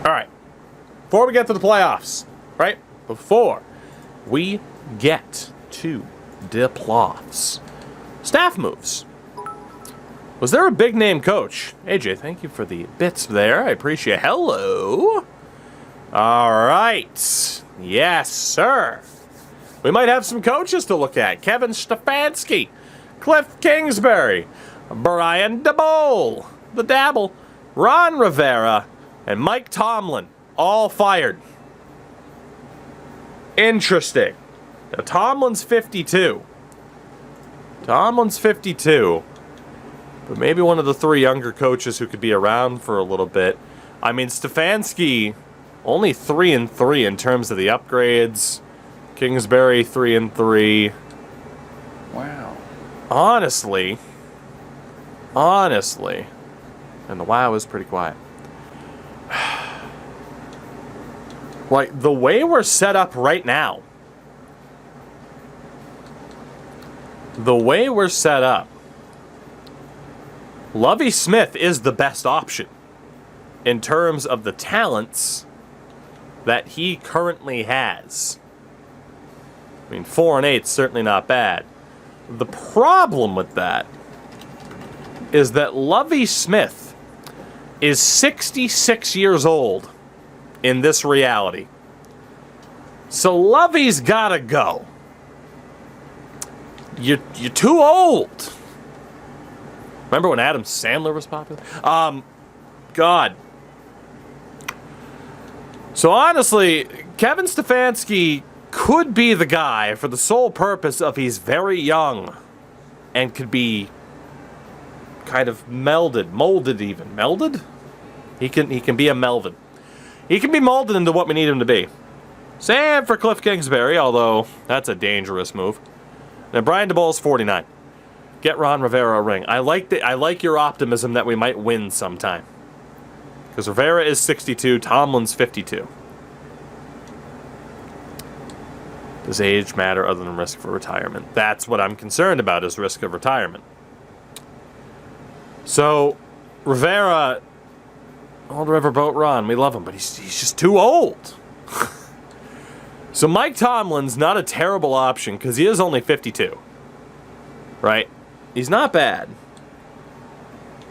All right. Before we get to the playoffs, right? Before we get to the playoffs, staff moves. Was there a big name coach? AJ, thank you for the bits there. I appreciate it. Hello. All right. Yes, sir. We might have some coaches to look at. Kevin Stefanski, Cliff Kingsbury, Brian DeBole, the Dabble, Ron Rivera, and Mike Tomlin, all fired. Interesting. Now, Tomlin's 52. Tomlin's 52. But maybe one of the three younger coaches who could be around for a little bit. I mean, Stefanski, only 3-3 in terms of the upgrades. Kingsbury, 3-3. Wow. Honestly. And the wow is pretty quiet. Like, the way we're set up right now. The way we're set up. Lovie Smith is the best option in terms of the talents that he currently has. I mean, 4-8 is certainly not bad. The problem with that is that Lovie Smith is 66 years old in this reality. So Lovie's gotta go. You're too old. Remember when Adam Sandler was popular? God. So honestly, Kevin Stefanski could be the guy for the sole purpose of he's very young and could be kind of molded even. Melded? He can be a Melvin. He can be molded into what we need him to be. Same for Cliff Kingsbury, although that's a dangerous move. Now Brian DeBole's 49. Get Ron Rivera a ring. I like your optimism that we might win sometime. Because Rivera is 62, Tomlin's 52. Does age matter other than risk for retirement? That's what I'm concerned about, is risk of retirement. So, Rivera, old riverboat Ron, we love him, but he's just too old. So Mike Tomlin's not a terrible option because he is only 52. Right? He's not bad.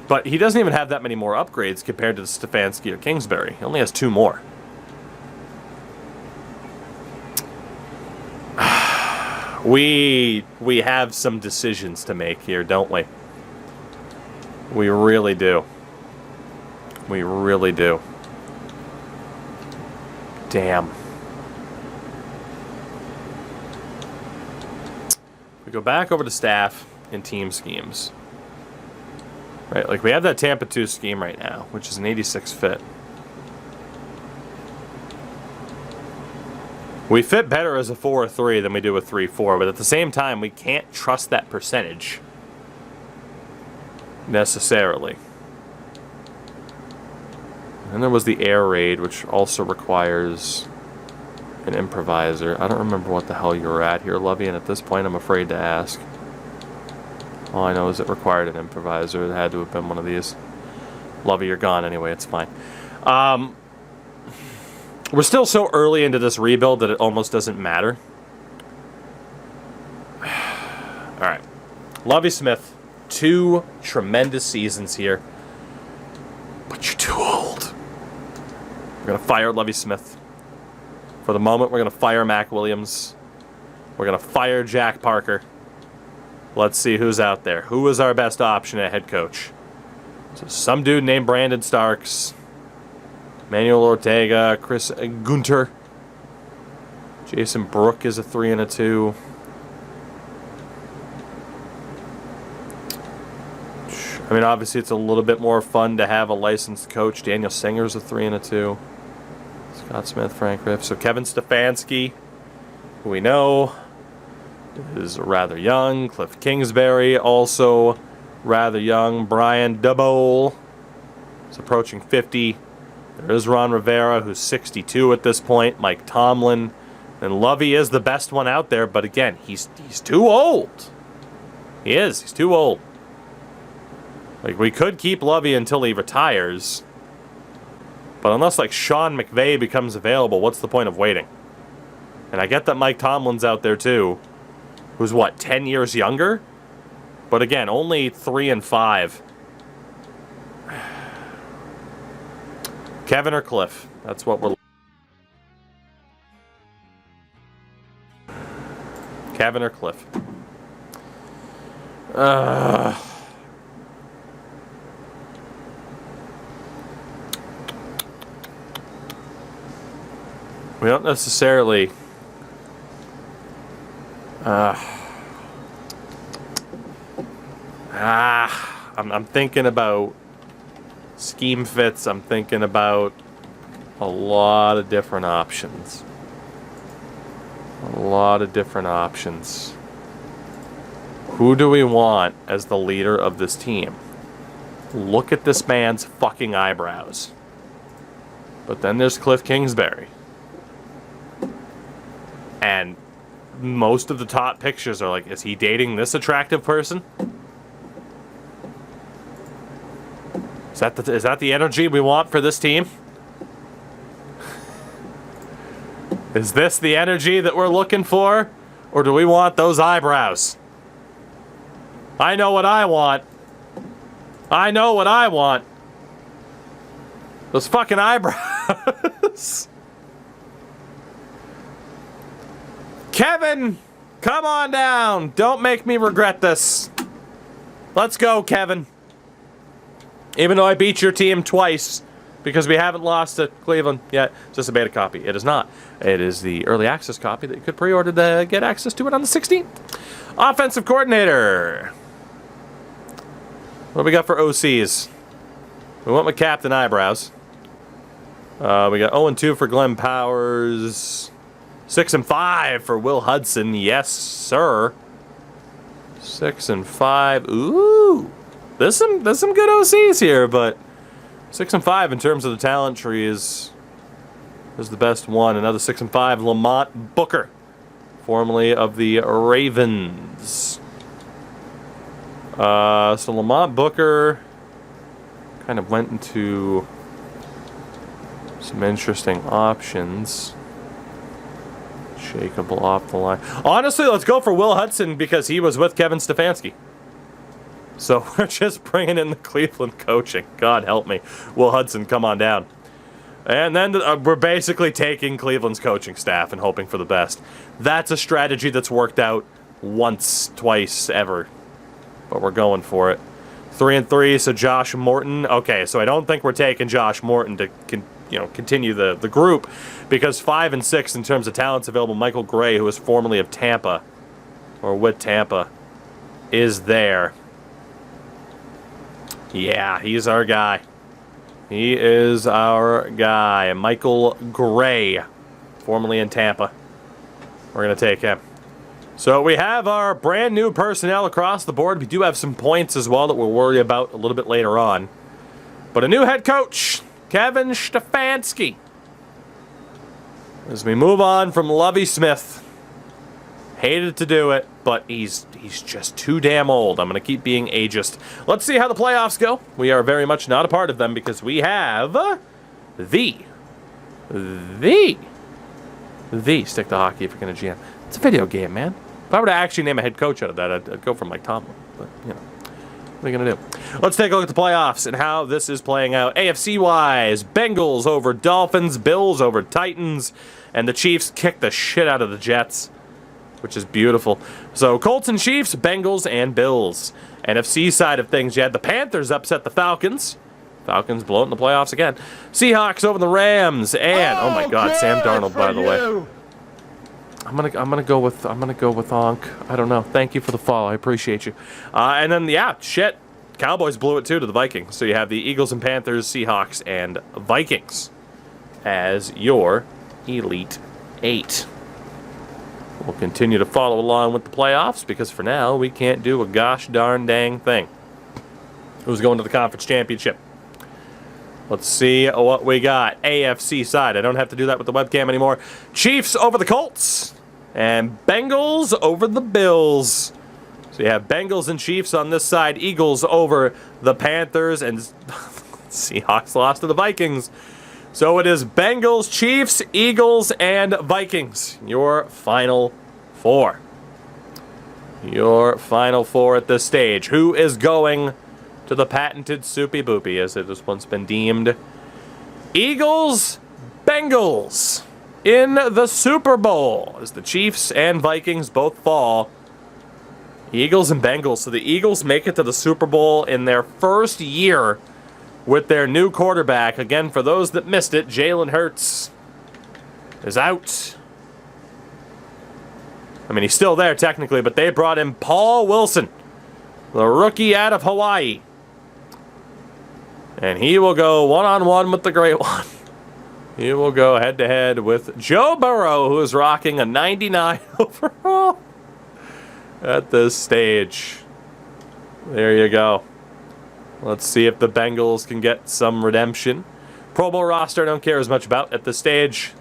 But he doesn't even have that many more upgrades compared to Stefanski or Kingsbury. He only has 2 more. We have some decisions to make here, don't we? We really do. We really do. Damn. We go back over to staff and team schemes. Right, like we have that Tampa 2 scheme right now, which is an 86 fit. We fit better as a 4-3 than we do a 3-4, but at the same time, we can't trust that percentage necessarily. And there was the air raid, which also requires an improviser. I don't remember what the hell you were at here, Lovey, and at this point, I'm afraid to ask. All I know is it required an improviser. It had to have been one of these. Lovey, you're gone anyway. It's fine. We're still so early into this rebuild that it almost doesn't matter. All right. Lovie Smith, 2 tremendous seasons here. But you're too old. We're going to fire Lovie Smith. For the moment, we're going to fire Mac Williams. We're going to fire Jack Parker. Let's see who's out there. Who is our best option at head coach? So some dude named Brandon Starks. Manuel Ortega, Chris Gunter. Jason Brook is a 3 and a 2. I mean, obviously it's a little bit more fun to have a licensed coach. Daniel Singer's a 3 and a 2. Scott Smith, Frank Riff. So Kevin Stefanski, who we know is rather young. Cliff Kingsbury, also rather young. Brian DeBole is approaching 50. There is Ron Rivera, who's 62 at this point. Mike Tomlin. And Lovey is the best one out there, but again, he's too old. He is. He's too old. Like, we could keep Lovey until he retires. But unless, like, Sean McVay becomes available, what's the point of waiting? And I get that Mike Tomlin's out there, too. Who's, what, 10 years younger? But again, only 3 and 5. Kevin or Cliff? That's what we're... Kevin or Cliff? We don't necessarily... I'm thinking about scheme fits. I'm thinking about a lot of different options. Who do we want as the leader of this team? Look at this man's fucking eyebrows. But then there's Cliff Kingsbury. And most of the top pictures are like, is he dating this attractive person? Is that the energy we want for this team? Is this the energy that we're looking for? Or do we want those eyebrows? I know what I want. Those fucking eyebrows. Kevin, come on down. Don't make me regret this. Let's go, Kevin. Even though I beat your team twice, because we haven't lost to Cleveland yet. It's just a beta copy. It is not. It is the early access copy that you could pre-order to get access to it on the 16th. Offensive coordinator. What do we got for OCs? We went with Captain Eyebrows. We got 0-2 for Glenn Powers. 6-5 for Will Hudson. Yes, sir. 6-5. Ooh. There's some good OCs here, but 6-5 in terms of the talent tree is the best one. Another 6-5, Lamont Booker, formerly of the Ravens. So Lamont Booker kind of went into some interesting options. Shakeable off the line. Honestly, let's go for Will Hudson because he was with Kevin Stefanski. So we're just bringing in the Cleveland coaching. God help me. Will Hudson, come on down. And then we're basically taking Cleveland's coaching staff and hoping for the best. That's a strategy that's worked out once, twice, ever. But we're going for it. 3-3, so Josh Morton. Okay, so I don't think we're taking Josh Morton to continue the group because 5-6 in terms of talents available. Michael Gray, who was formerly of Tampa, or with Tampa, is there. Yeah, he's our guy. He is our guy. Michael Gray, formerly in Tampa. We're going to take him. So we have our brand new personnel across the board. We do have some points as well that we'll worry about a little bit later on. But a new head coach, Kevin Stefanski. As we move on from Lovie Smith. Hated to do it, but he's just too damn old. I'm going to keep being ageist. Let's see how the playoffs go. We are very much not a part of them because we have the Stick to Hockey if you're going to GM. It's a video game, man. If I were to actually name a head coach out of that, I'd go for Mike Tomlin. But, what are you going to do? Let's take a look at the playoffs and how this is playing out. AFC-wise, Bengals over Dolphins, Bills over Titans, and the Chiefs kick the shit out of the Jets, which is beautiful. So Colts and Chiefs, Bengals and Bills. NFC side of things, you had the Panthers upset the Falcons. Falcons blow it in the playoffs again. Seahawks over the Rams, and oh my God, Sam Darnold, by the way. I'm gonna go with Onk. I don't know. Thank you for the follow. I appreciate you. And then Cowboys blew it too to the Vikings. So you have the Eagles and Panthers, Seahawks and Vikings as your Elite Eight. We'll continue to follow along with the playoffs because for now we can't do a gosh darn dang thing. Who's going to the conference championship? Let's see what we got. AFC side. I don't have to do that with the webcam anymore. Chiefs over the Colts. And Bengals over the Bills. So you have Bengals and Chiefs on this side. Eagles over the Panthers. And Seahawks lost to the Vikings. So it is Bengals, Chiefs, Eagles, and Vikings. Your final four. Your final four at this stage. Who is going to the patented soupy boopy, as it has once been deemed? Eagles, Bengals in the Super Bowl, as the Chiefs and Vikings both fall. Eagles and Bengals. So the Eagles make it to the Super Bowl in their first year with their new quarterback. Again, for those that missed it, Jalen Hurts is out. I mean, he's still there technically, but they brought in Paul Wilson, the rookie out of Hawaii. And he will go one-on-one with the great one. He will go head-to-head with Joe Burrow, who is rocking a 99 overall at this stage. There you go. Let's see if the Bengals can get some redemption. Pro Bowl roster I don't care as much about at this stage.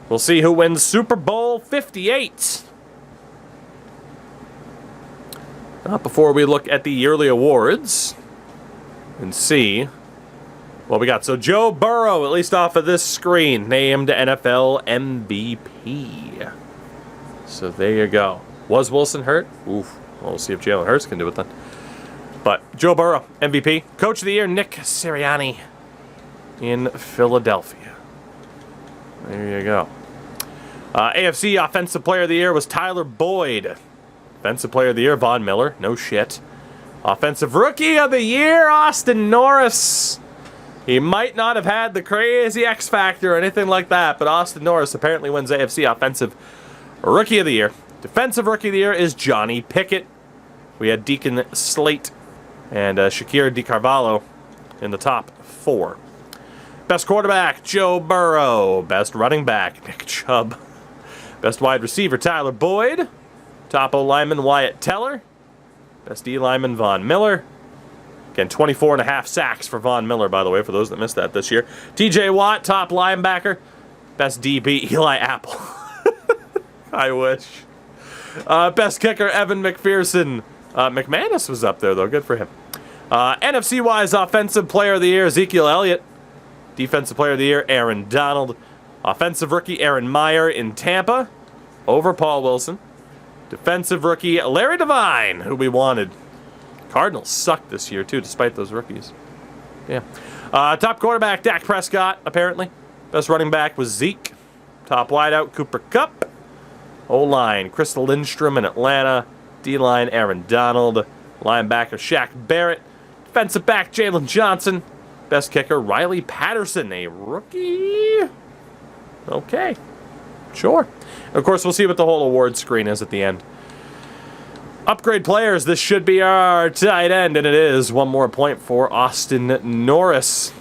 We'll see who wins Super Bowl 58. Not before we look at the yearly awards and see what we got. So Joe Burrow, at least off of this screen, named NFL MVP. So there you go. Was Wilson hurt? Oof. We'll see if Jalen Hurts can do it then. But Joe Burrow, MVP. Coach of the Year, Nick Sirianni in Philadelphia. There you go. AFC Offensive Player of the Year was Tyler Boyd. Offensive Player of the Year, Von Miller. No shit. Offensive Rookie of the Year, Austin Norris. He might not have had the crazy X Factor or anything like that, but Austin Norris apparently wins AFC Offensive Rookie of the Year. Defensive Rookie of the Year is Johnny Pickett. We had Deacon Slate and Shakir DeCarvalho in the top four. Best quarterback, Joe Burrow. Best running back, Nick Chubb. Best wide receiver, Tyler Boyd. Top O-lineman, Wyatt Teller. Best D-lineman, Von Miller. Again, 24.5 sacks for Von Miller, by the way, for those that missed that this year. TJ Watt, top linebacker. Best DB, Eli Apple. I wish. Best kicker, Evan McPherson. McManus was up there, though. Good for him. NFC-wise, Offensive Player of the Year, Ezekiel Elliott. Defensive Player of the Year, Aaron Donald. Offensive Rookie, Aaron Meyer in Tampa over Paul Wilson. Defensive Rookie, Larry Devine, who we wanted. Cardinals sucked this year, too, despite those rookies. Yeah. Top quarterback, Dak Prescott, apparently. Best running back was Zeke. Top wideout, Cooper Kupp. O-line, Chris Lindstrom in Atlanta. D-line, Aaron Donald. Linebacker, Shaq Barrett. Defensive back, Jalen Johnson. Best kicker, Riley Patterson, a rookie. Okay. Sure. Of course, we'll see what the whole award screen is at the end. Upgrade players, this should be our tight end, and it is. One more point for Austin Norris.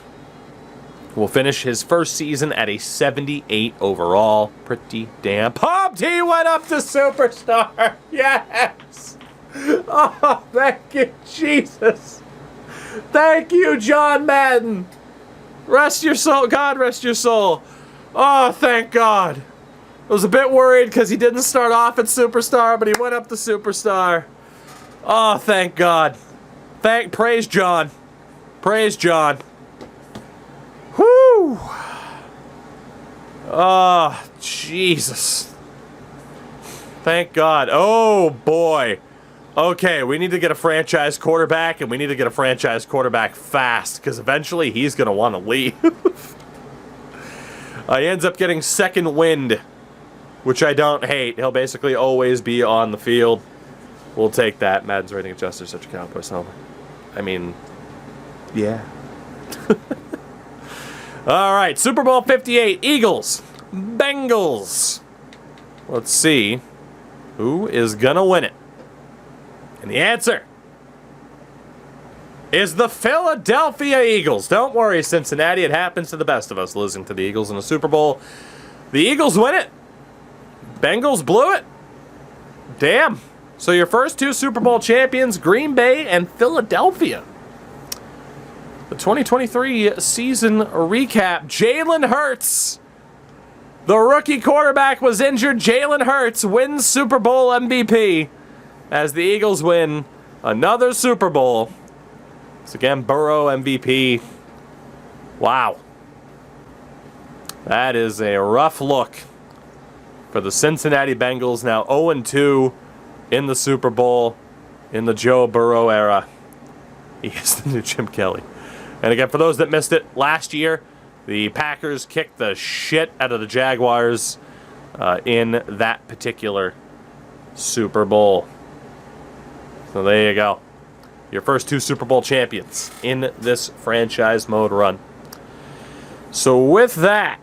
Will finish his first season at a 78 overall. Pretty damn pumped. He went up to superstar. Yes. Oh, thank you, Jesus. Thank you, John Madden. Rest your soul. God rest your soul. Oh, thank God. I was a bit worried because he didn't start off at superstar, but he went up to superstar. Oh, thank God. Praise John. Praise John. Whew. Oh, Jesus. Thank God. Oh, boy. Okay, we need to get a franchise quarterback, and we need to get a franchise quarterback fast, because eventually he's going to want to leave. He ends up getting second wind, which I don't hate. He'll basically always be on the field. We'll take that. Madden's rating adjuster, such a cowboy. So, I mean, yeah. All right, Super Bowl 58, Eagles, Bengals. Let's see who is going to win it. And the answer is the Philadelphia Eagles. Don't worry, Cincinnati. It happens to the best of us, losing to the Eagles in a Super Bowl. The Eagles win it. Bengals blew it. Damn. So your first two Super Bowl champions, Green Bay and Philadelphia. The 2023 season recap. Jalen Hurts. The rookie quarterback was injured. Jalen Hurts wins Super Bowl MVP as the Eagles win another Super Bowl. It's again Burrow MVP. Wow. That is a rough look for the Cincinnati Bengals, now 0-2 in the Super Bowl in the Joe Burrow era. He is the new Jim Kelly. And again, for those that missed it, last year, the Packers kicked the shit out of the Jaguars in that particular Super Bowl. So there you go. Your first 2 Super Bowl champions in this franchise mode run. So with that,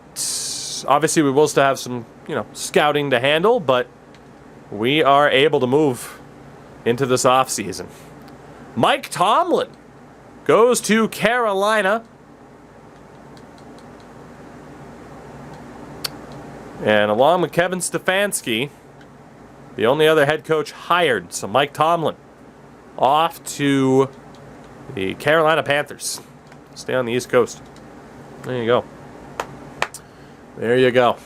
obviously we will still have some, scouting to handle, but we are able to move into this offseason. Mike Tomlin goes to Carolina. And along with Kevin Stefanski, the only other head coach hired, so Mike Tomlin, off to the Carolina Panthers. Stay on the East Coast. There you go. There you go.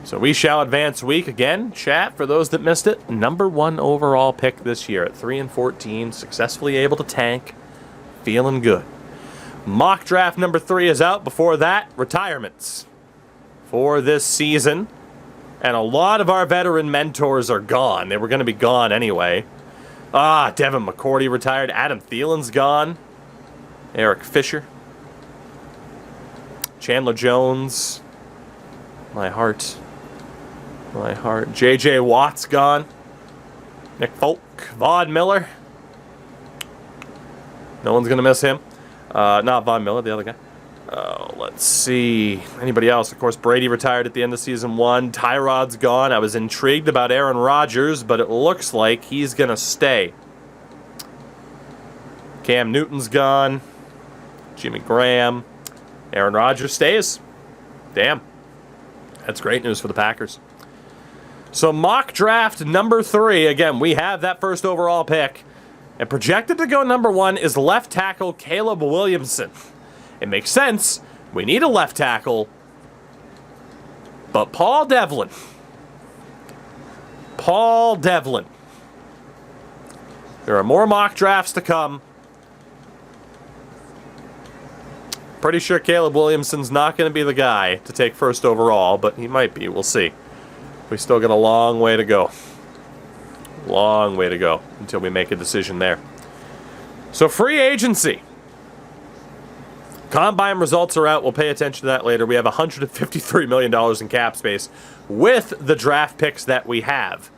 So we shall advance week again. Chat, for those that missed it, #1 overall pick this year at 3-14. Successfully able to tank. Feeling good. Mock draft #3 is out. Before that, retirements for this season. And a lot of our veteran mentors are gone. They were going to be gone anyway. Devin McCourty retired. Adam Thielen's gone. Eric Fisher. Chandler Jones. My heart. J.J. Watt's gone. Nick Folk. Von Miller. No one's going to miss him. Not Von Miller, the other guy. Let's see. Anybody else? Of course, Brady retired at the end of season 1. Tyrod's gone. I was intrigued about Aaron Rodgers, but it looks like he's going to stay. Cam Newton's gone. Jimmy Graham. Aaron Rodgers stays. Damn. That's great news for the Packers. So mock draft #3. Again, we have that first overall pick. And projected to go #1 is left tackle Caleb Williamson. It makes sense. We need a left tackle. But Paul Devlin. There are more mock drafts to come. Pretty sure Caleb Williamson's not going to be the guy to take first overall, but he might be. We'll see. We still got a long way to go. Long way to go until we make a decision there. So free agency. Combine results are out. We'll pay attention to that later. We have $153 million in cap space with the draft picks that we have.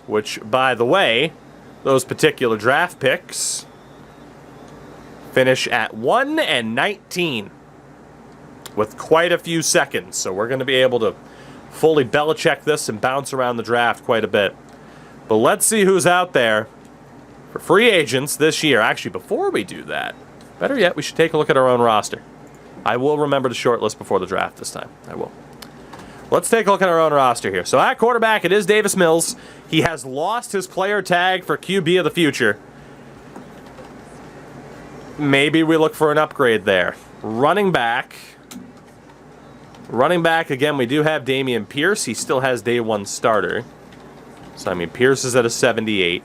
Which, by the way, those particular draft picks finish at 1 and 19 with quite a few seconds. So we're going to be able to fully Belichick this and bounce around the draft quite a bit. But let's see who's out there for free agents this year. Actually, before we do that, better yet, we should take a look at our own roster. I will remember to shortlist before the draft this time. I will. Let's take a look at our own roster here. So at quarterback, it is Davis Mills. He has lost his player tag for QB of the future. Maybe we look for an upgrade there. Running back, again, we do have Dameon Pierce. He still has day 1 starter. So, Pierce is at a 78.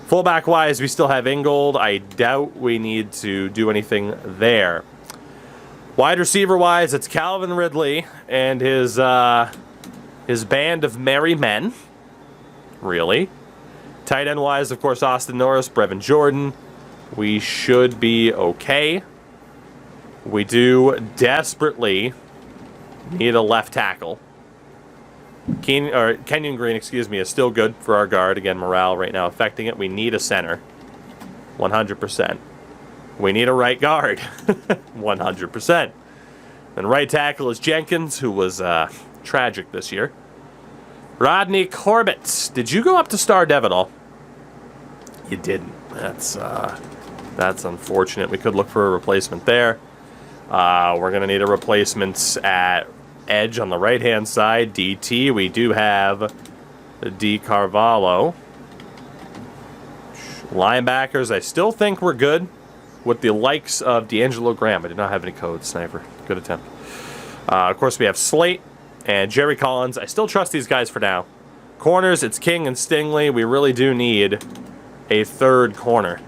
Fullback-wise, we still have Ingold. I doubt we need to do anything there. Wide receiver-wise, it's Calvin Ridley and his band of merry men. Really. Tight end-wise, of course, Austin Norris, Brevin Jordan. We should be okay. We do desperately need a left tackle. Kenyon Green, is still good for our guard. Again, morale right now affecting it. We need a center. 100%. We need a right guard. 100%. And right tackle is Jenkins, who was tragic this year. Rodney Corbett. Did you go up to star dev at all? You didn't. That's unfortunate. We could look for a replacement there. We're going to need a replacement at edge on the right-hand side. DT. We do have D. Carvalho. Linebackers, I still think we're good with the likes of D'Angelo Graham. I did not have any code, Sniper. Good attempt. Of course, we have Slate and Jerry Collins. I still trust these guys for now. Corners, it's King and Stingley. We really do need a third corner.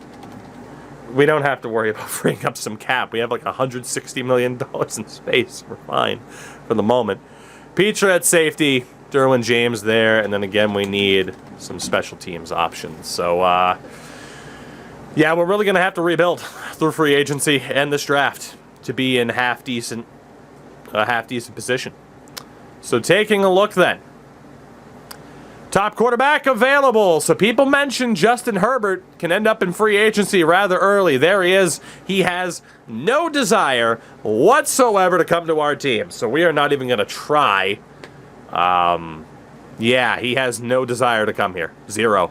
We don't have to worry about freeing up some cap. We have like $160 million in space. We're fine for the moment. Petra at safety, Derwin James there, and then again we need some special teams options. So, yeah, we're really going to have to rebuild through free agency and this draft to be in half-decent position. So taking a look then. Top quarterback available. So people mentioned Justin Herbert can end up in free agency rather early. There he is. He has no desire whatsoever to come to our team. So we are not even going to try. Yeah, he has no desire to come here. Zero.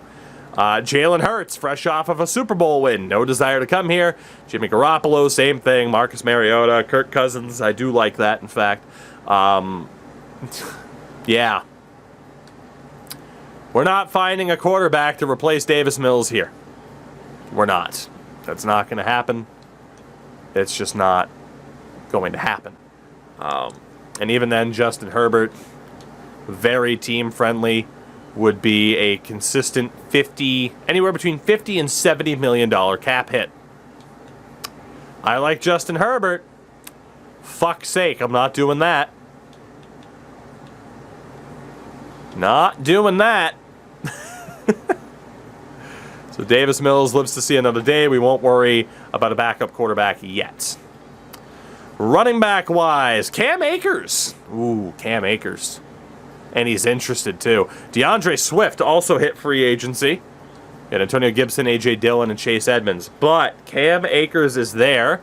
Jalen Hurts, fresh off of a Super Bowl win. No desire to come here. Jimmy Garoppolo, same thing. Marcus Mariota, Kirk Cousins. I do like that, in fact. Yeah. We're not finding a quarterback to replace Davis Mills here. We're not. That's not going to happen. It's just not going to happen. And even then, Justin Herbert, very team-friendly, would be a consistent anywhere between $50 and $70 million cap hit. I like Justin Herbert. Fuck's sake, I'm not doing that. Not doing that. So Davis Mills lives to see another day. We won't worry about a backup quarterback yet. Running back wise, Cam Akers. Ooh, Cam Akers. And he's interested too. DeAndre Swift also hit free agency. And Antonio Gibson, A.J. Dillon, and Chase Edmonds. But Cam Akers is there.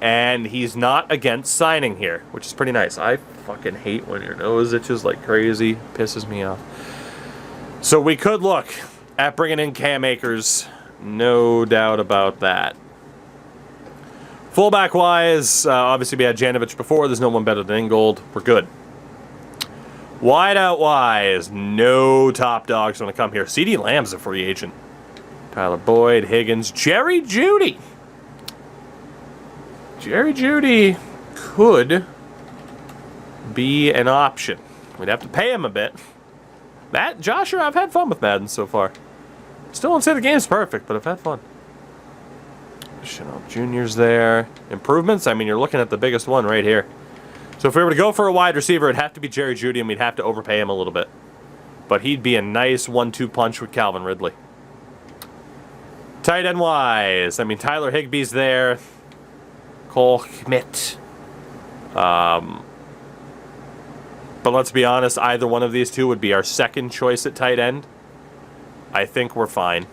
And he's not against signing here, which is pretty nice. I fucking hate when your nose itches like crazy. Pisses me off. So we could look at bringing in Cam Akers. No doubt about that. Fullback-wise, obviously we had Janovich before. There's no one better than Ingold. We're good. Wideout-wise, no top dogs want to come here. CeeDee Lamb's a free agent. Tyler Boyd, Higgins, Jerry Jeudy. Jerry Jeudy could be an option. We'd have to pay him a bit. Joshua, I've had fun with Madden so far. Still don't say the game's perfect, but I've had fun. Chanel Jr.'s there. Improvements? I mean, you're looking at the biggest one right here. So if we were to go for a wide receiver, it'd have to be Jerry Jeudy, and we'd have to overpay him a little bit. But he'd be a nice 1-2 punch with Calvin Ridley. Tight end wise, I mean, Tyler Higbee's there. Cole Kmet. But let's be honest, either one of these two would be our second choice at tight end. I think we're fine.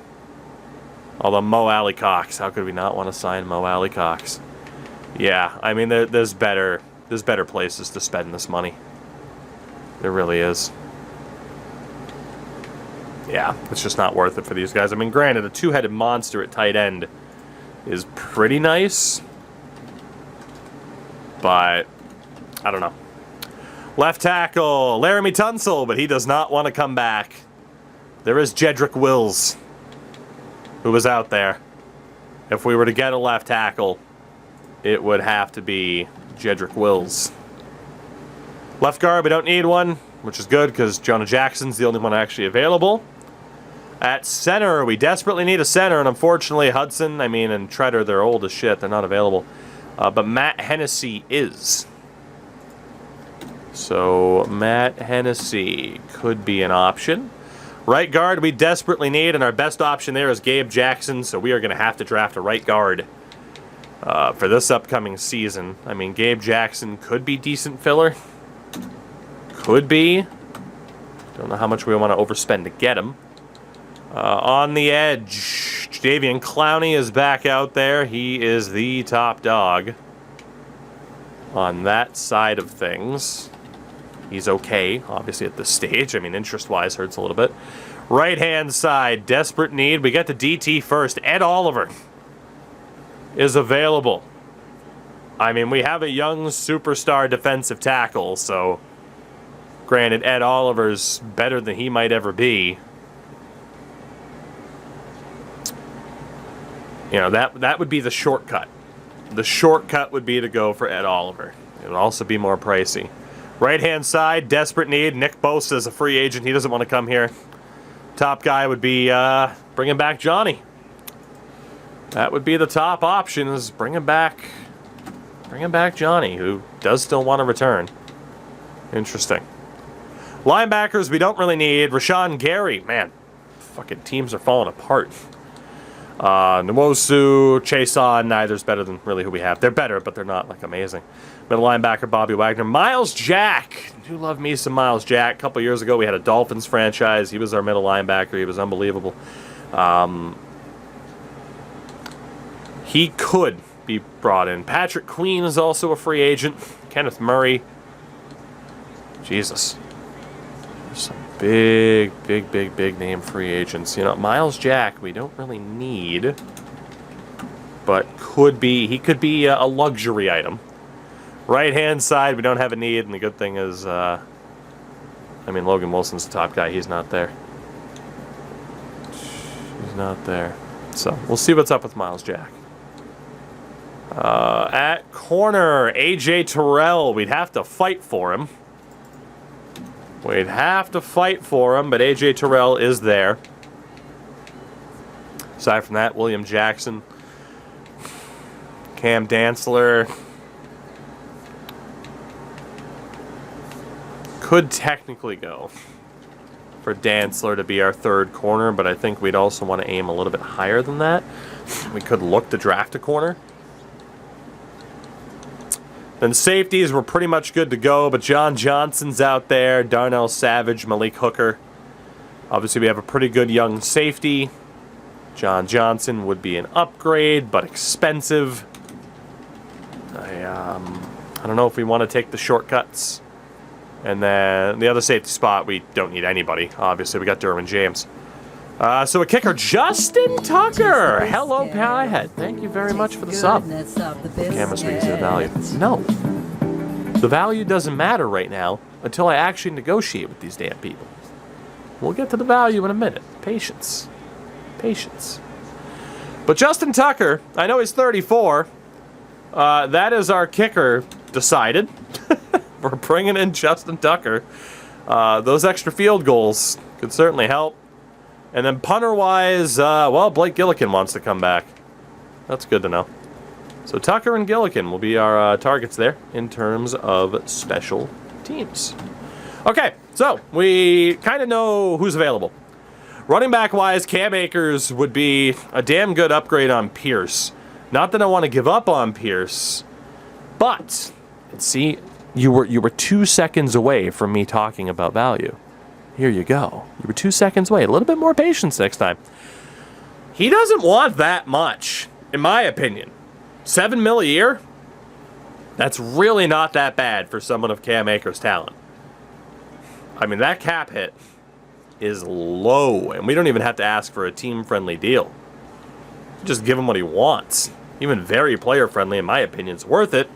Although Mo Alley Cox, how could we not want to sign Mo Alley Cox? Yeah, I mean, there's better places to spend this money. There really is. Yeah, it's just not worth it for these guys. I mean, granted, a two-headed monster at tight end is pretty nice. But, I don't know. Left tackle, Laramie Tunsil, but he does not want to come back. There is Jedrick Wills, who was out there. If we were to get a left tackle, it would have to be Jedrick Wills. Left guard, we don't need one, which is good because Jonah Jackson's the only one actually available. At center, we desperately need a center, and unfortunately Hudson, and Treader, they're old as shit. They're not available. But Matt Hennessy is. So Matt Hennessy could be an option. Right guard we desperately need, and our best option there is Gabe Jackson, so we are going to have to draft a right guard for this upcoming season. I mean, Gabe Jackson could be decent filler. Could be. Don't know how much we want to overspend to get him. On the edge, Jadeveon Clowney is back out there. He is the top dog on that side of things. He's okay, obviously, at this stage. I mean, interest-wise, hurts a little bit. Right-hand side, desperate need. We got the DT first. Ed Oliver is available. I mean, we have a young superstar defensive tackle, so granted, Ed Oliver's better than he might ever be. You know, that would be the shortcut. The shortcut would be to go for Ed Oliver. It would also be more pricey. Right-hand side, desperate need. Nick Bosa is a free agent. He doesn't want to come here. Top guy would be bringing back Johnny. That would be the top option, is bringing back Johnny, who does still want to return. Interesting. Linebackers we don't really need. Rashawn Gary, man, fucking teams are falling apart. Nwosu, Chason, neither's better than really who we have. They're better, but they're not like amazing. Middle linebacker Bobby Wagner. Miles Jack. Do love me some Miles Jack. A couple years ago we had a Dolphins franchise. He was our middle linebacker. He was unbelievable. He could be brought in. Patrick Queen is also a free agent. Kenneth Murray. Jesus. There's some big name free agents. You know, Miles Jack we don't really need, but he could be a luxury item. Right hand side we don't have a need, and the good thing is, I mean, Logan Wilson's the top guy. He's not there. He's not there. So we'll see what's up with Miles Jack. At corner, AJ Terrell. We'd have to fight for him. But AJ Terrell is there. Aside from that, William Jackson, Cam Dantzler. Could technically go for Dantzler to be our third corner, but I think we'd also want to aim a little bit higher than that. We could look to draft a corner. Then safeties, we're pretty much good to go, but John Johnson's out there, Darnell Savage, Malik Hooker. Obviously, we have a pretty good young safety. John Johnson would be an upgrade, but expensive. I don't know if we want to take the shortcuts. And then the other safety spot, we don't need anybody. Obviously, we got Derwin James. So a kicker, Justin Tucker. Hello, Piehead. Thank you very much for the sub. Chemistry is the value. No. The value doesn't matter right now until I actually negotiate with these damn people. We'll get to the value in a minute. Patience. Patience. But Justin Tucker, I know he's 34. That is our kicker decided. We're bringing in Justin Tucker. Those extra field goals could certainly help. And then punter-wise, well, Blake Gillikin wants to come back. That's good to know. So Tucker and Gillikin will be our targets there in terms of special teams. Okay, so we kind of know who's available. Running back-wise, Cam Akers would be a damn good upgrade on Pierce. Not that I want to give up on Pierce, but see, you were 2 seconds away from me talking about value. Here you go. You were 2 seconds away. A little bit more patience next time. He doesn't want that much, in my opinion. $7 million a year? That's really not that bad for someone of Cam Akers' talent. I mean, that cap hit is low, and we don't even have to ask for a team-friendly deal. Just give him what he wants. Even very player-friendly, in my opinion, is worth it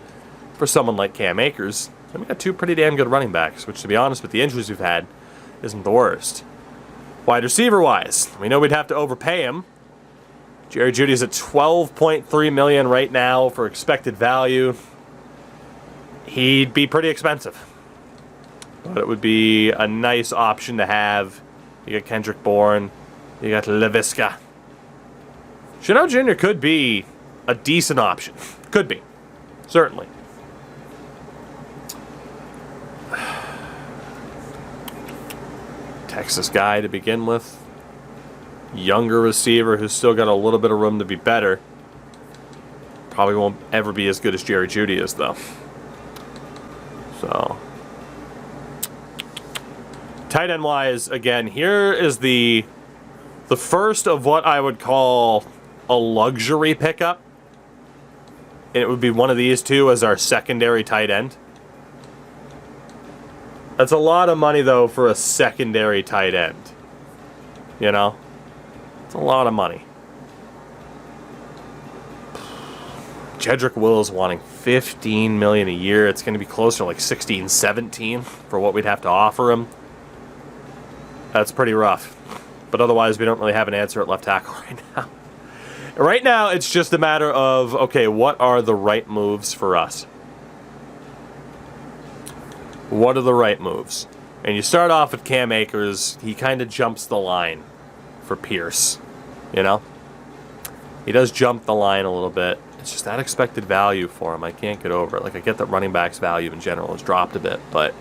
for someone like Cam Akers. And we got two pretty damn good running backs, which, to be honest, with the injuries we've had, isn't the worst. Wide receiver-wise, we know we'd have to overpay him. Jerry Jeudy's at $12.3 million right now for expected value. He'd be pretty expensive. But it would be a nice option to have. You got Kendrick Bourne. You got Laviska. Chanel Jr. could be a decent option. Could be. Certainly. Texas guy to begin with. Younger receiver who's still got a little bit of room to be better. Probably won't ever be as good as Jerry Jeudy is, though. So, tight end wise, again, here is the first of what I would call a luxury pickup. And it would be one of these two as our secondary tight end. That's a lot of money, though, for a secondary tight end. You know? It's a lot of money. Jedrick Wills wanting $15 million a year. It's going to be closer to like 16, 17 for what we'd have to offer him. That's pretty rough. But otherwise, we don't really have an answer at left tackle right now. Right now, it's just a matter of, okay, what are the right moves for us? What are the right moves? And you start off with Cam Akers. He kind of jumps the line for Pierce, you know? He does jump the line a little bit. It's just that expected value for him. I can't get over it. Like, I get that running back's value in general has dropped a bit, but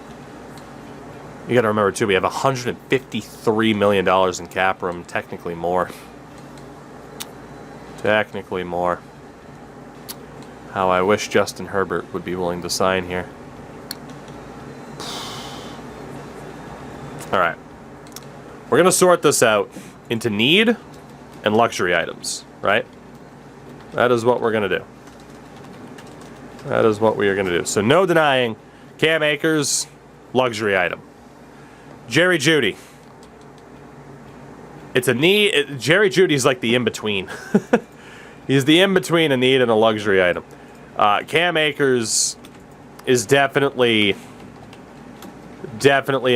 you got to remember, too, we have $153 million in cap room. Technically more. Technically more. How I wish Justin Herbert would be willing to sign here. All right. We're going to sort this out into need and luxury items, right? That is what we're going to do. That is what we are going to do. So no denying Cam Akers, luxury item. Jerry Jeudy. It's a need. Jerry Jeudy's like the in-between. He's the in-between a need and a luxury item. Cam Akers is definitely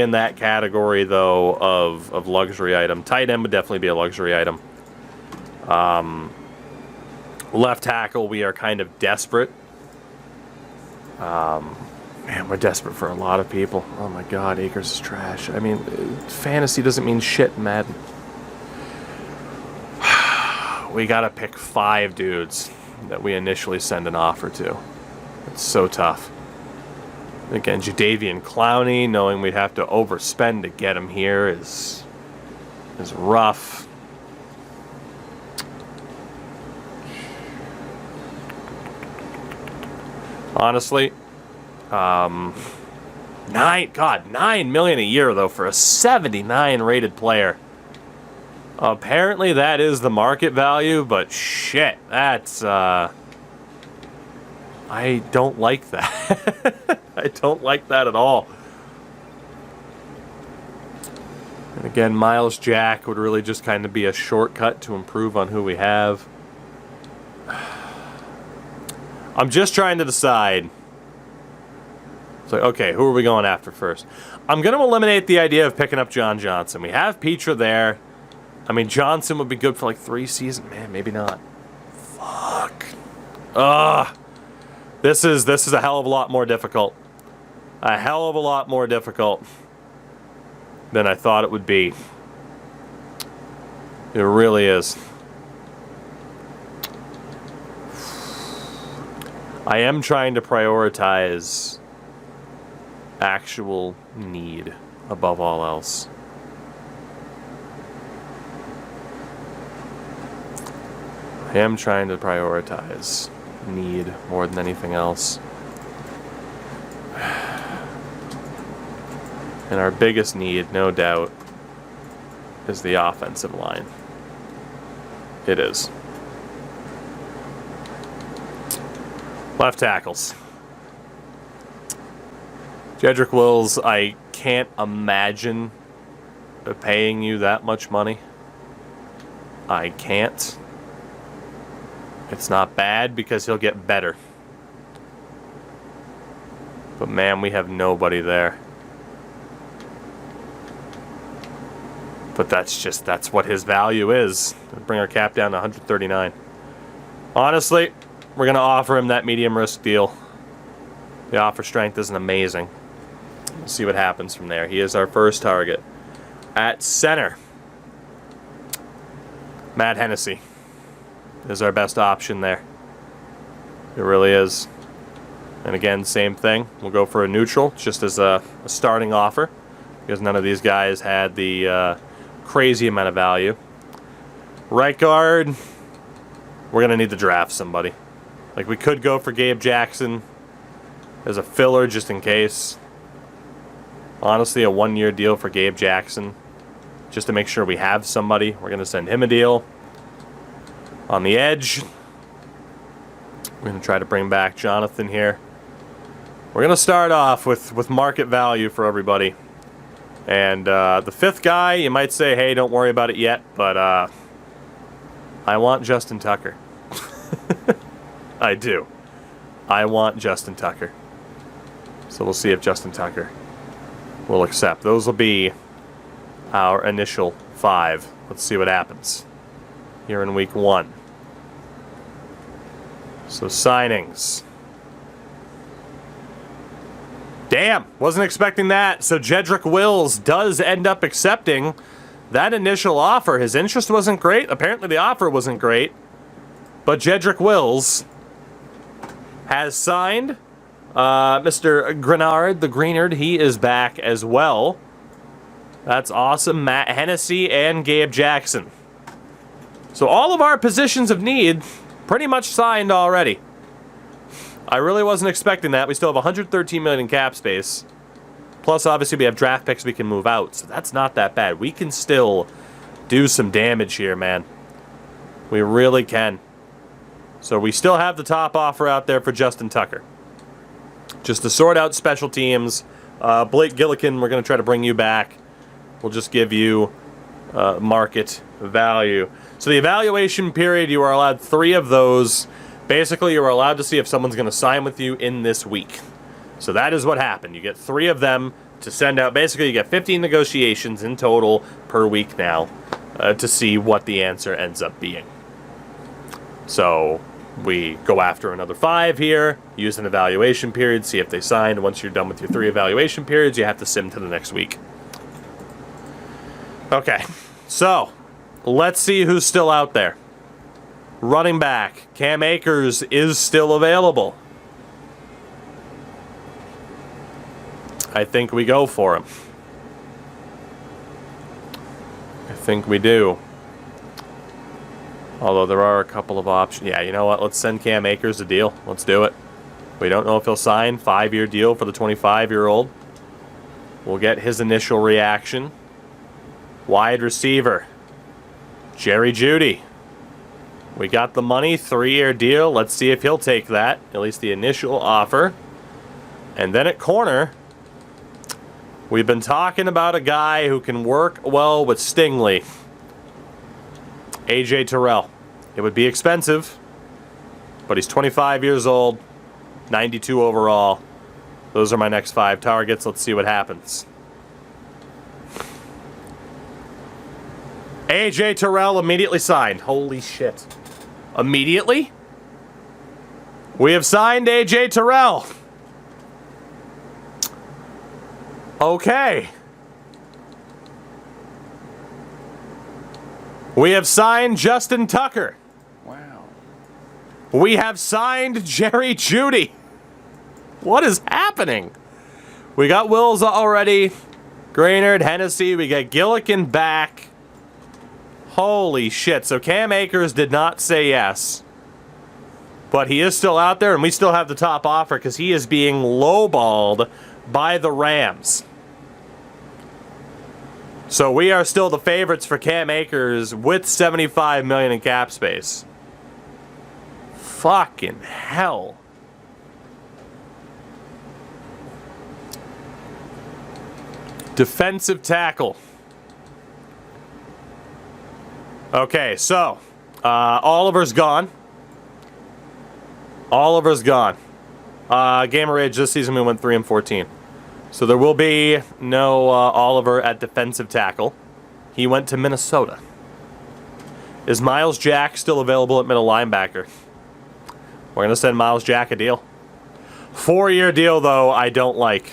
in that category, though, of luxury item. Tight end would definitely be a luxury item. Left tackle, we are kind of desperate. Man, we're desperate for a lot of people. Oh my God, Akers is trash. I mean, fantasy doesn't mean shit in Madden. We gotta pick 5 dudes that we initially send an offer to. It's so tough. Again, Jadeveon Clowney, knowing we'd have to overspend to get him here is rough. Honestly, $9 million a year though for a 79 rated player. Apparently that is the market value, but shit, that's I don't like that. I don't like that at all. And again, Miles Jack would really just kind of be a shortcut to improve on who we have. I'm just trying to decide. It's like, okay, who are we going after first? I'm going to eliminate the idea of picking up John Johnson. We have Petra there. I mean, Johnson would be good for like 3 seasons. Man, maybe not. Fuck. Ugh. This is a hell of a lot more difficult. A hell of a lot more difficult than I thought it would be. It really is. I am trying to prioritize actual need above all else. I am trying to prioritize need more than anything else. And our biggest need, no doubt, is the offensive line. It is. Left tackles. Jedrick Wills, I can't imagine paying you that much money. I can't. It's not bad because he'll get better. But man, we have nobody there. But that's what his value is. It'll bring our cap down to 139. Honestly, we're going to offer him that medium risk deal. The offer strength isn't amazing. We'll see what happens from there. He is our first target. At center, Matt Hennessy is our best option there. It really is. And again, same thing. We'll go for a neutral just as a starting offer because none of these guys had the crazy amount of value. Right guard, we're going to need to draft somebody. Like, we could go for Gabe Jackson as a filler just in case. Honestly, a 1-year deal for Gabe Jackson just to make sure we have somebody. We're going to send him a deal. On the edge, we're going to try to bring back Jonathan here. We're going to start off with market value for everybody. And the 5th guy, you might say, hey, don't worry about it yet, but I want Justin Tucker. I do. I want Justin Tucker. So we'll see if Justin Tucker will accept. Those will be our initial 5. Let's see what happens here in week 1. So signings. Damn, wasn't expecting that. So Jedrick Wills does end up accepting that initial offer. His interest wasn't great. Apparently the offer wasn't great. But Jedrick Wills has signed. Mr. Grenard, the Greenard, he is back as well. That's awesome. Matt Hennessy and Gabe Jackson. So all of our positions of need pretty much signed already. I really wasn't expecting that. We still have 113 million in cap space. Plus, obviously, we have draft picks we can move out. So that's not that bad. We can still do some damage here, man. We really can. So we still have the top offer out there for Justin Tucker. Just to sort out special teams. Blake Gillikin, we're going to try to bring you back. We'll just give you market value. So the evaluation period, you are allowed 3 of those. Basically, you are allowed to see if someone's going to sign with you in this week. So that is what happened. You get 3 of them to send out. Basically, you get 15 negotiations in total per week now to see what the answer ends up being. So we go after another 5 here, use an evaluation period, see if they signed. Once you're done with your 3 evaluation periods, you have to sim to the next week. Okay, so let's see who's still out there. Running back, Cam Akers is still available. I think we go for him. I think we do. Although there are a couple of options. Yeah, you know what? Let's send Cam Akers a deal. Let's do it. We don't know if he'll sign. 5-year deal for the 25-year-old. We'll get his initial reaction. Wide receiver, Jerry Jeudy. We got the money, 3-year deal. Let's see if he'll take that, at least the initial offer. And then at corner, we've been talking about a guy who can work well with Stingley. AJ Terrell. It would be expensive, but he's 25 years old, 92 overall. Those are my next 5 targets. Let's see what happens. AJ Terrell immediately signed. Holy shit. Immediately? We have signed AJ Terrell. Okay. We have signed Justin Tucker. Wow. We have signed Jerry Jeudy. What is happening? We got Wills already. Graynard, Hennessy. We got Gillikin back. Holy shit. So Cam Akers did not say yes. But he is still out there, and we still have the top offer because he is being lowballed by the Rams. So we are still the favorites for Cam Akers with $75 million in cap space. Fucking hell. Defensive tackle. Okay, so Oliver's gone. Oliver's gone. Gamer Age this season we went 3-14. So there will be no Oliver at defensive tackle. He went to Minnesota. Is Miles Jack still available at middle linebacker? We're going to send Miles Jack a deal. 4-year deal, though, I don't like.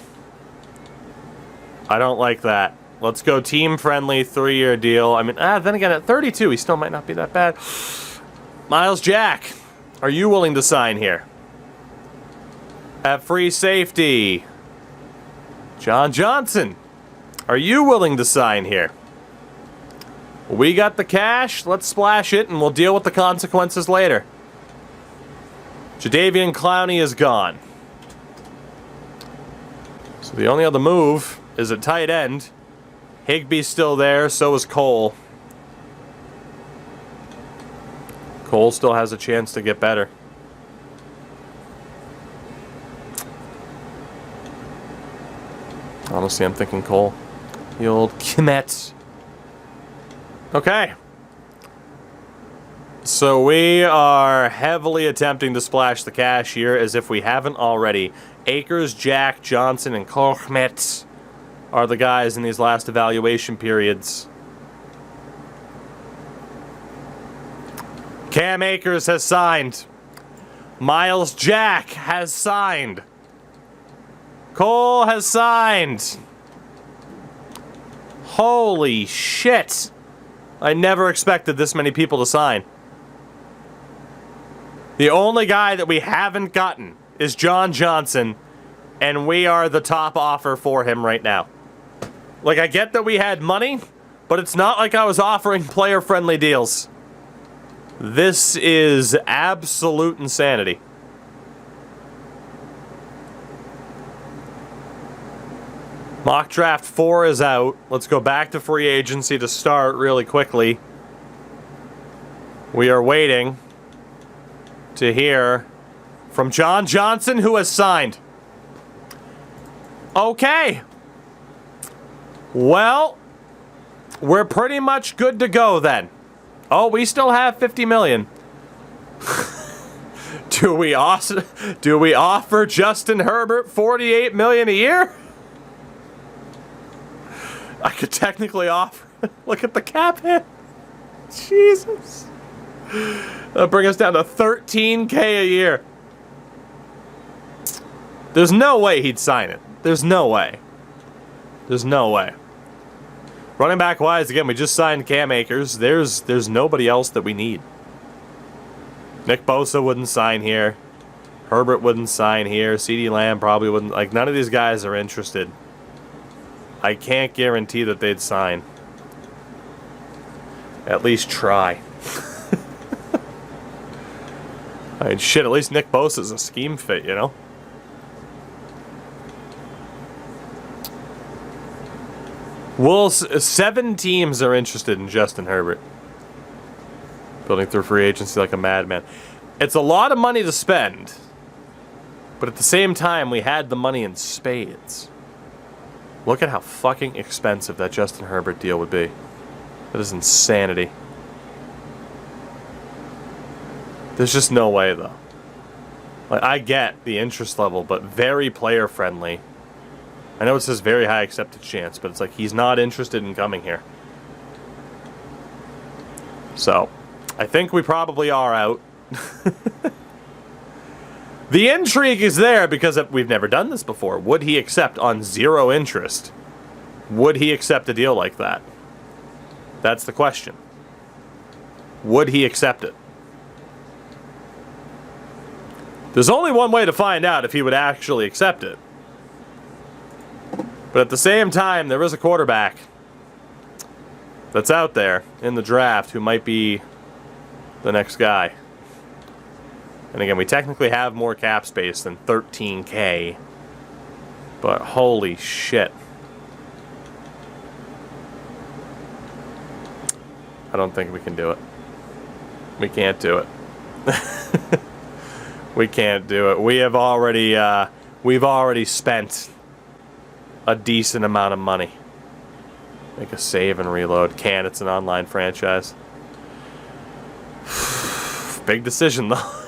I don't like that. Let's go team-friendly 3-year deal. I mean, then again, at 32, he still might not be that bad. Miles Jack, are you willing to sign here? At free safety, John Johnson, are you willing to sign here? We got the cash. Let's splash it, and we'll deal with the consequences later. Jadeveon Clowney is gone. So the only other move is a tight end. Higbee's still there, so is Cole. Cole still has a chance to get better. Honestly, I'm thinking Cole. The old Kmet. Okay. So we are heavily attempting to splash the cash here as if we haven't already. Akers, Jack, Johnson, and Kmet are the guys in these last evaluation periods. Cam Akers has signed. Miles Jack has signed. Cole has signed. Holy shit. I never expected this many people to sign. The only guy that we haven't gotten is John Johnson, and we are the top offer for him right now. Like, I get that we had money, but it's not like I was offering player-friendly deals. This is absolute insanity. Mock draft 4 is out. Let's go back to free agency to start really quickly. We are waiting to hear from John Johnson, who has signed. Okay. Well, we're pretty much good to go then. Oh, we still have 50 million. Do we offer Justin Herbert 48 million a year? I could technically offer. Look at the cap hit. Jesus. That'll bring us down to 13K a year. There's no way he'd sign it. There's no way. There's no way. Running back wise, again, we just signed Cam Akers. There's nobody else that we need. Nick Bosa wouldn't sign here. Herbert wouldn't sign here. CeeDee Lamb probably wouldn't. Like, none of these guys are interested. I can't guarantee that they'd sign. At least try. I mean, shit, at least Nick Bosa's a scheme fit, you know? Well, 7 teams are interested in Justin Herbert. Building through free agency like a madman. It's a lot of money to spend. But at the same time, we had the money in spades. Look at how fucking expensive that Justin Herbert deal would be. That is insanity. There's just no way, though. Like, I get the interest level, but very player-friendly. I know it says very high accepted chance, but it's like he's not interested in coming here. So, I think we probably are out. The intrigue is there because we've never done this before. Would he accept on 0 interest? Would he accept a deal like that? That's the question. Would he accept it? There's only one way to find out if he would actually accept it. But at the same time, there is a quarterback that's out there in the draft who might be the next guy. And again, we technically have more cap space than 13K. But holy shit. I don't think we can do it. We can't do it. We can't do it. We have already, we've already spent a decent amount of money. Make a save and reload. It's an online franchise. Big decision, though.